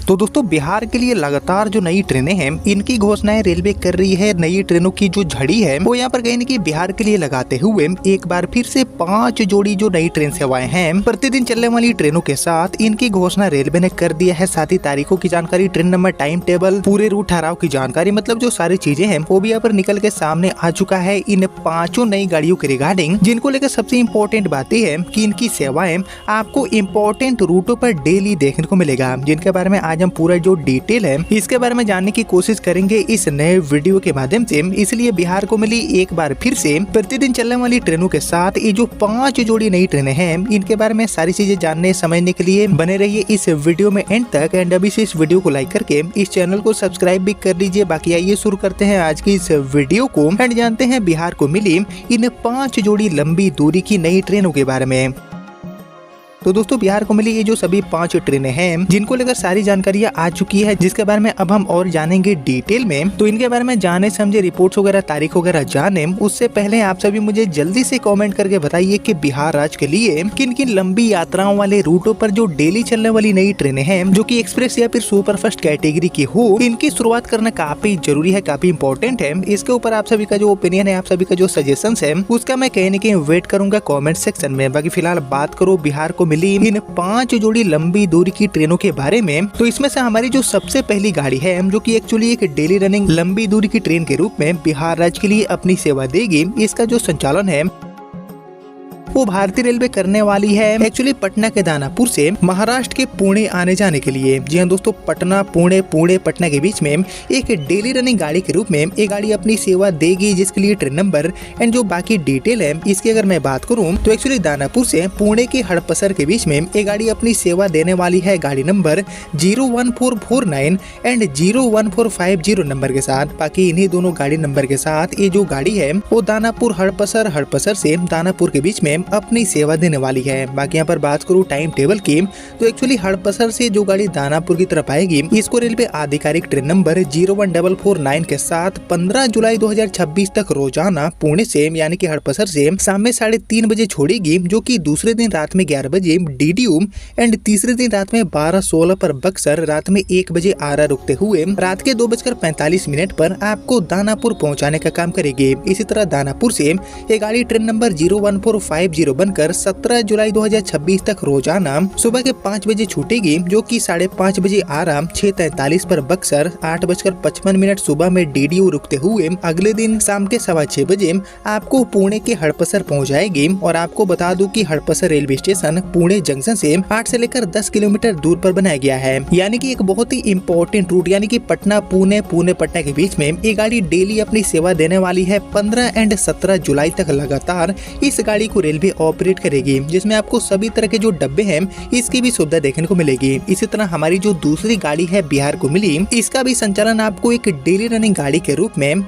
तो दोस्तों बिहार के लिए लगातार जो नई ट्रेनें हैं इनकी घोषणाएं रेलवे कर रही है। नई ट्रेनों की जो झड़ी है वो यहाँ पर कहीं न कहीं बिहार के लिए लगाते हुए एक बार फिर से 5 जोड़ी जो नई ट्रेन सेवाएं हैं प्रतिदिन चलने वाली ट्रेनों के साथ इनकी घोषणा रेलवे ने कर दिया है। साथ ही तारीखों की जानकारी, ट्रेन नंबर, टाइम टेबल, पूरे रूट ठहराव की जानकारी, मतलब जो सारी चीजें हैं वो भी यहाँ पर निकल के सामने आ चुका है इन 5 नई गाड़ियों के रिगार्डिंग। जिनको लेकर सबसे इम्पोर्टेंट बात यह है कि इनकी सेवाएं आपको इम्पोर्टेंट रूटों पर डेली देखने को मिलेगा, जिनके बारे में आज हम पूरा जो डिटेल है इसके बारे में जानने की कोशिश करेंगे इस नए वीडियो के माध्यम से। इसलिए बिहार को मिली एक बार फिर से प्रतिदिन चलने वाली ट्रेनों के साथ ये जो 5 जोड़ी नई ट्रेनें हैं इनके बारे में सारी चीजें जानने समझने के लिए बने रहिए इस वीडियो में एंड तक। एंड अभी से इस वीडियो को लाइक करके इस चैनल को सब्सक्राइब भी कर लीजिए। बाकी आइए शुरू करते हैं आज की इस वीडियो को एंड जानते हैं बिहार को मिली इन 5 जोड़ी लंबी दूरी की नई ट्रेनों के बारे में। तो दोस्तों बिहार को मिली ये जो सभी 5 ट्रेनें हैं जिनको लेकर सारी जानकारियां आ चुकी है, जिसके बारे में अब हम और जानेंगे डिटेल में। तो इनके बारे में जाने समझे, रिपोर्ट्स वगैरह, तारीख वगैरह जाने उससे पहले आप सभी मुझे जल्दी से कमेंट करके बताइए कि बिहार राज्य के लिए किन किन लंबी यात्राओं वाले रूटों पर जो डेली चलने वाली नई ट्रेनें हैं जो की एक्सप्रेस या फिर सुपरफास्ट कैटेगरी की हो, इनकी शुरुआत करना काफी जरूरी है, काफी इंपॉर्टेंट है। इसके ऊपर आप सभी का जो ओपिनियन है, आप सभी का जो सजेशन है उसका मैं कहीं न कहीं वेट करूंगा कॉमेंट सेक्शन में। बाकी फिलहाल बात करो बिहार को मिली इन 5 जोड़ी लंबी दूरी की ट्रेनों के बारे में, तो इसमें से हमारी जो सबसे पहली गाड़ी है जो कि एक्चुअली एक डेली रनिंग लंबी दूरी की ट्रेन के रूप में बिहार राज्य के लिए अपनी सेवा देगी। इसका जो संचालन है वो भारतीय रेलवे करने वाली है एक्चुअली पटना के दानापुर से महाराष्ट्र के पुणे आने जाने के लिए। जी हाँ दोस्तों, पटना पुणे, पुणे पटना के बीच में एक डेली रनिंग गाड़ी के रूप में ये गाड़ी अपनी सेवा देगी, जिसके लिए ट्रेन नंबर एंड जो बाकी डिटेल है इसकी अगर मैं बात करूं तो एक्चुअली दानापुर से पुणे के हड़पसर के बीच में ये गाड़ी अपनी सेवा देने वाली है गाड़ी नंबर 01449 एंड 01450 नंबर के साथ। बाकी इन्हीं दोनों गाड़ी नंबर के साथ ये जो गाड़ी है वो दानापुर हड़पसर से दानापुर के बीच में अपनी सेवा देने वाली है। बाकी यहाँ पर बात करूँ टाइम टेबल की तो एक्चुअली हड़पसर से जो गाड़ी दानापुर की तरफ आएगी इसको रेलवे आधिकारिक ट्रेन नंबर 01449 के साथ 15 जुलाई 2026 तक रोजाना पुणे से यानी कि हड़पसर से शाम में 3:30 बजे छोड़ेगी, जो कि दूसरे दिन रात में 11 बजे डीडीयू एंड तीसरे दिन रात में 12:16 पर बक्सर, रात में 1 बजे आरा रुकते हुए रात के 2:45 पर आपको दानापुर पहुँचाने का काम करेगी। इसी तरह दानापुर से ये गाड़ी ट्रेन नंबर 01450 बनकर 17 जुलाई 2026 तक रोजाना सुबह के 5 बजे छूटेगी, जो कि 5:30 बजे आराम, 6:43 पर बक्सर, 8:55 सुबह में डीडीयू रुकते हुए अगले दिन शाम के 6:15 बजे आपको पुणे के हड़पसर पहुंच जाएगी। और आपको बता दूं कि Hadapsar railway station Pune junction से 8 से लेकर 10 किलोमीटर दूर पर बनाया गया है, यानी कि एक बहुत ही इम्पोर्टेंट रूट, यानी कि पटना पुणे, पुणे पटना के बीच में ये गाड़ी डेली अपनी सेवा देने वाली है। 15 एंड 17 जुलाई तक लगातार इस गाड़ी को रेलवे ऑपरेट करेगी, जिसमें आपको सभी तरह के जो डब्बे हैं इसकी भी सुविधा देखने को मिलेगी। इसी तरह हमारी जो दूसरी गाड़ी है बिहार को मिली, इसका भी संचालन आपको एक डेली रनिंग गाड़ी के रूप में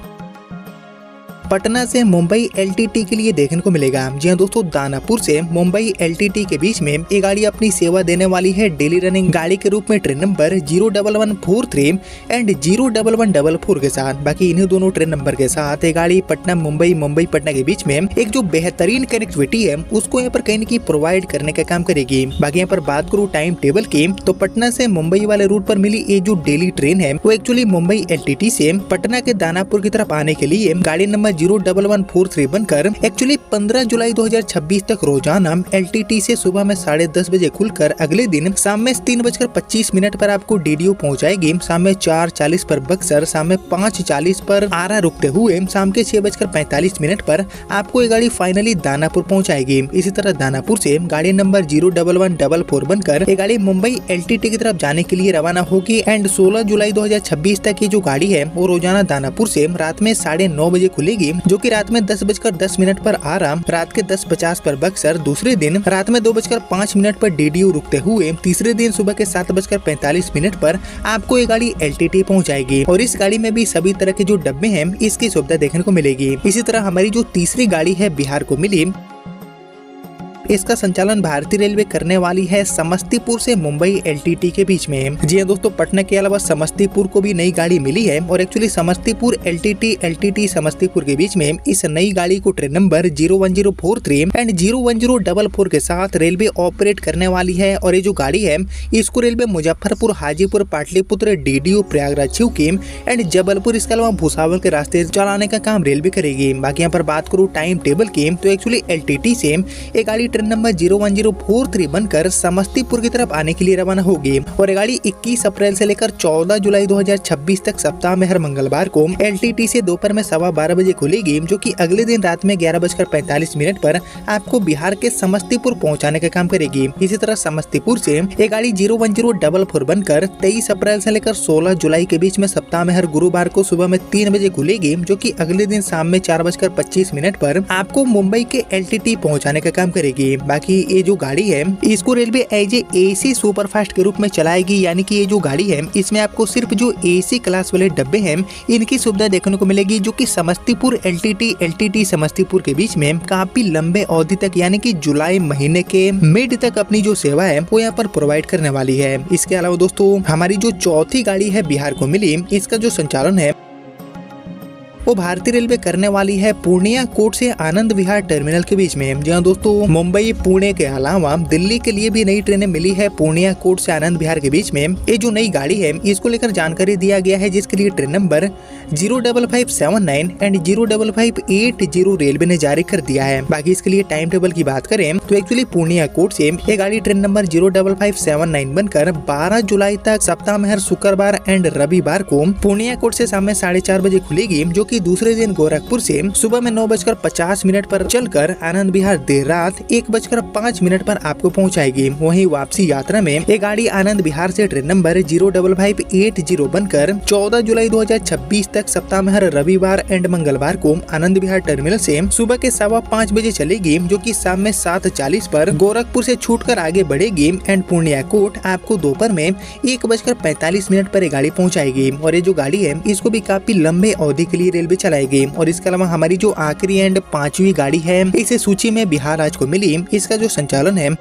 पटना से मुंबई एलटीटी के लिए देखने को मिलेगा। जी हाँ दोस्तों, दानापुर से मुंबई एलटीटी के बीच में ये गाड़ी अपनी सेवा देने वाली है डेली रनिंग गाड़ी के रूप में ट्रेन नंबर 01143 एंड 01144 के साथ। बाकी इन्हीं दोनों ट्रेन नंबर के साथ ये गाड़ी पटना मुंबई, मुंबई पटना के बीच में एक जो बेहतरीन कनेक्टिविटी है उसको यहाँ पर कहीं न कहीं प्रोवाइड करने का काम करेगी। बाकी यहाँ पर बात करूँ टाइम टेबल की तो पटना से मुंबई वाले रूट पर मिली ये जो डेली ट्रेन है वो एक्चुअली मुंबई एलटीटी से पटना के दानापुर की तरफ आने के लिए गाड़ी नंबर 01143 बनकर एक्चुअली 15 जुलाई 2026 तक रोजाना एलटीटी से सुबह में 10:30 बजे खुलकर अगले दिन शाम में 3:25 पर आपको डीडीयू पहुंचाएगी। शाम में 4:40 पर बक्सर, शाम में 5:40 पर आरा रुकते हुए शाम के 6:45 पर आपको ये गाड़ी फाइनली दानापुर पहुंचाएगी। इसी तरह दानापुर से गाड़ी नंबर 01144 बनकर ये गाड़ी मुंबई एलटीटी की तरफ जाने के लिए रवाना होगी एंड 16 जुलाई 2026 तक ये जो गाड़ी है वो रोजाना दानापुर से रात में 9:30 बजे खुलेगी, जो कि रात में 10:10 पर आराम, रात के 10:50 पर बक्सर, दूसरे दिन रात में 2:05 पर डीडीयू रुकते हुए तीसरे दिन सुबह के 7:45 पर आपको ये गाड़ी एलटीटी पहुंचाएगी। और इस गाड़ी में भी सभी तरह के जो डब्बे हैं इसकी सुविधा देखने को मिलेगी। इसी तरह हमारी जो तीसरी गाड़ी है बिहार को मिली इसका संचालन भारतीय रेलवे करने वाली है समस्तीपुर से मुंबई LTT के बीच में। जी हाँ दोस्तों, पटना के अलावा समस्तीपुर को भी नई गाड़ी मिली है और एक्चुअली समस्तीपुर LTT समस्तीपुर के बीच में इस नई गाड़ी को ट्रेन नंबर 01043 एंड 01044 के साथ रेलवे ऑपरेट करने वाली है। और ये जो गाड़ी है इसको रेलवे मुजफ्फरपुर, हाजीपुर, पाटलिपुत्र, DDO, प्रयागराज, शिवकीम एंड जबलपुर, इसके अलावा भुसावल के रास्ते चलाने का काम रेलवे करेगी। बाकी यहाँ पर बात करूँ टाइम टेबल की, तो एक्चुअली LTT से ये गाड़ी ट्रेन नंबर 01043 बनकर समस्तीपुर की तरफ आने के लिए रवाना होगी और ये गाड़ी 21 अप्रैल से लेकर 14 जुलाई 2026 तक सप्ताह में हर मंगलवार को LTT से दोपहर में 12:15 बजे खुलेगी, जो कि अगले दिन रात में 11:45 पर आपको बिहार के समस्तीपुर पहुंचाने का काम करेगी। इसी तरह समस्तीपुर से ये गाड़ी 01044 बनकर 23 अप्रैल से लेकर 16 जुलाई के बीच में सप्ताह में हर गुरुवार को सुबह में 3 बजे खुलेगी, जो कि अगले दिन शाम में 4:25 पर आपको मुंबई के LTT पहुंचाने का काम करेगी। बाकी ये जो गाड़ी है इसको railway as a AC superfast के रूप में चलाएगी, यानी कि ये जो गाड़ी है इसमें आपको सिर्फ जो AC क्लास वाले डब्बे हैं इनकी सुविधा देखने को मिलेगी, जो कि समस्तीपुर LTT समस्तीपुर के बीच में काफी लंबे अवधि तक यानी कि जुलाई महीने के मिड तक अपनी जो सेवा है वो यहाँ पर प्रोवाइड करने वाली है। इसके अलावा दोस्तों हमारी जो चौथी गाड़ी है बिहार को मिली, इसका जो संचालन है वो भारतीय रेलवे करने वाली है पूर्णिया कोट से आनंद विहार टर्मिनल के बीच में। जहाँ दोस्तों मुंबई, पुणे के अलावा दिल्ली के लिए भी नई ट्रेनें मिली है पूर्णिया कोट से आनंद विहार के बीच में। ये जो नई गाड़ी है इसको लेकर जानकारी दिया गया है, जिसके लिए ट्रेन नंबर 05579 एंड 05580 रेलवे ने जारी कर दिया है। बाकी इसके लिए टाइम टेबल की बात करें तो एक्चुअली पूर्णिया कोट से ये गाड़ी ट्रेन नंबर 05579 बनकर 12 जुलाई तक सप्ताह में हर शुक्रवार एंड रविवार को पूर्णिया कोट से शाम में 4:30 बजे खुलेगी, जो कि दूसरे दिन गोरखपुर से सुबह में 9:50 पर चलकर आनंद विहार देर रात 1:05 पर आपको पहुंचाएगी। वहीं वापसी यात्रा में ये गाड़ी आनंद विहार से ट्रेन नंबर 05580 बनकर 14 जुलाई 2026 तक सप्ताह में हर रविवार एंड मंगलवार को आनंद विहार टर्मिनल से सुबह के 5:15 बजे चलेगी, जो कि शाम में 7:40 पर गोरखपुर से छूटकर आगे बढ़ेगी एंड पूर्णिया कोट आपको दोपहर में 1:45 पर ये गाड़ी पहुंचाएगी। और ये जो गाड़ी है इसको भी काफी लंबे अवधि के लिए रेलवे चलाएगी। और इसके अलावा हमारी जो आखिरी एंड 5वीं गाड़ी है इसे सूची में बिहार राज्य को मिली, इसका जो संचालन है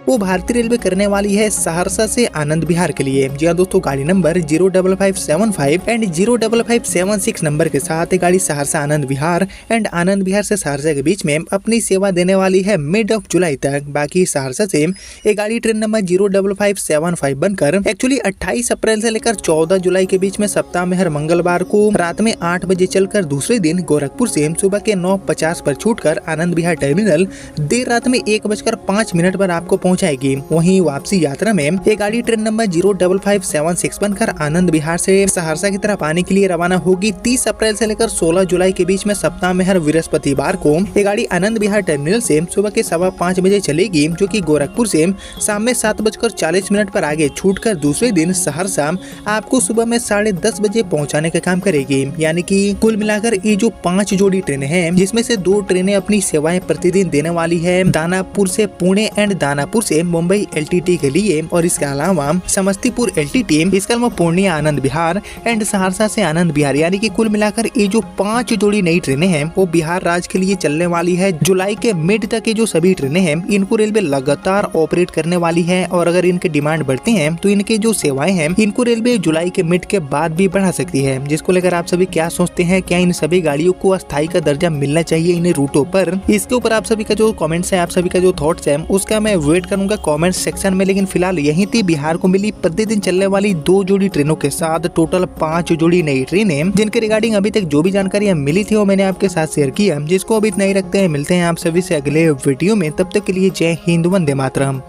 वो भारतीय रेलवे करने वाली है सहरसा से आनंद विहार के लिए। जी हाँ दोस्तों, गाड़ी नंबर 05575 एंड 05576 नंबर के साथ गाड़ी सहरसा आनंद विहार एंड आनंद विहार से सहरसा के बीच में अपनी सेवा देने वाली है मिड ऑफ जुलाई तक। बाकी सहरसा से ये गाड़ी ट्रेन नंबर 05575 बनकर एक्चुअली 28 अप्रैल से लेकर 14 जुलाई के बीच में सप्ताह में हर मंगलवार को रात में 8 बजे चलकर दूसरे दिन गोरखपुर से सुबह के 9:50 पर छूटकर आनंद विहार टर्मिनल देर रात में 1:05 पर आपको जाएगी। वहीं वापसी यात्रा में ये गाड़ी ट्रेन नंबर 05576 बनकर आनंद विहार से सहरसा की तरफ आने के लिए रवाना होगी। 30 अप्रैल से लेकर 16 जुलाई के बीच में सप्ताह में हर बृहस्पतिवार को ये गाड़ी आनंद विहार टर्मिनल से सुबह के 5:15 बजे चलेगी, जो कि गोरखपुर से शाम में 7:40 पर आगे छूटकर दूसरे दिन सहरसा आपको सुबह में 10:30 बजे पहुंचाने का काम करेगी। यानी कि कुल मिलाकर ये जो 5 जोड़ी ट्रेनें हैं, जिसमें से 2 ट्रेनें अपनी सेवाएं प्रतिदिन देने वाली है दानापुर से पुणे एंड दानापुर से मुंबई LTT के लिए, और इसके अलावा समस्तीपुर LTT, इसके अलावा पूर्णिया आनंद विहार एंड सहरसा से आनंद विहार। यानी कि कुल मिलाकर ये जो 5 जोड़ी नई ट्रेनें हैं वो बिहार राज्य के लिए चलने वाली है। जुलाई के मिड तक ये जो सभी ट्रेनें हैं इनको रेलवे लगातार ऑपरेट करने वाली है, और अगर इनके डिमांड बढ़ती है तो इनके जो सेवाएं हैं इनको रेलवे जुलाई के मिड के बाद भी बढ़ा सकती है। जिसको लेकर आप सभी क्या सोचते हैं, क्या इन सभी गाड़ियों को अस्थायी का दर्जा मिलना चाहिए इन रूटों पर? इसके ऊपर आप सभी का जो कमेंट्स है, आप सभी का जो थॉट्स है, उसका मैं वेट करूंगा कमेंट सेक्शन में। लेकिन फिलहाल यही थी बिहार को मिली प्रतिदिन चलने वाली 2 जोड़ी ट्रेनों के साथ टोटल 5 जोड़ी नई ट्रेनें, जिनके रिगार्डिंग अभी तक जो भी जानकारी मिली थी वो मैंने आपके साथ शेयर किया। जिसको अभी इतना ही रखते हैं, मिलते हैं आप सभी से अगले वीडियो में। तब तक के लिए जय हिंद, वंदे मातरम।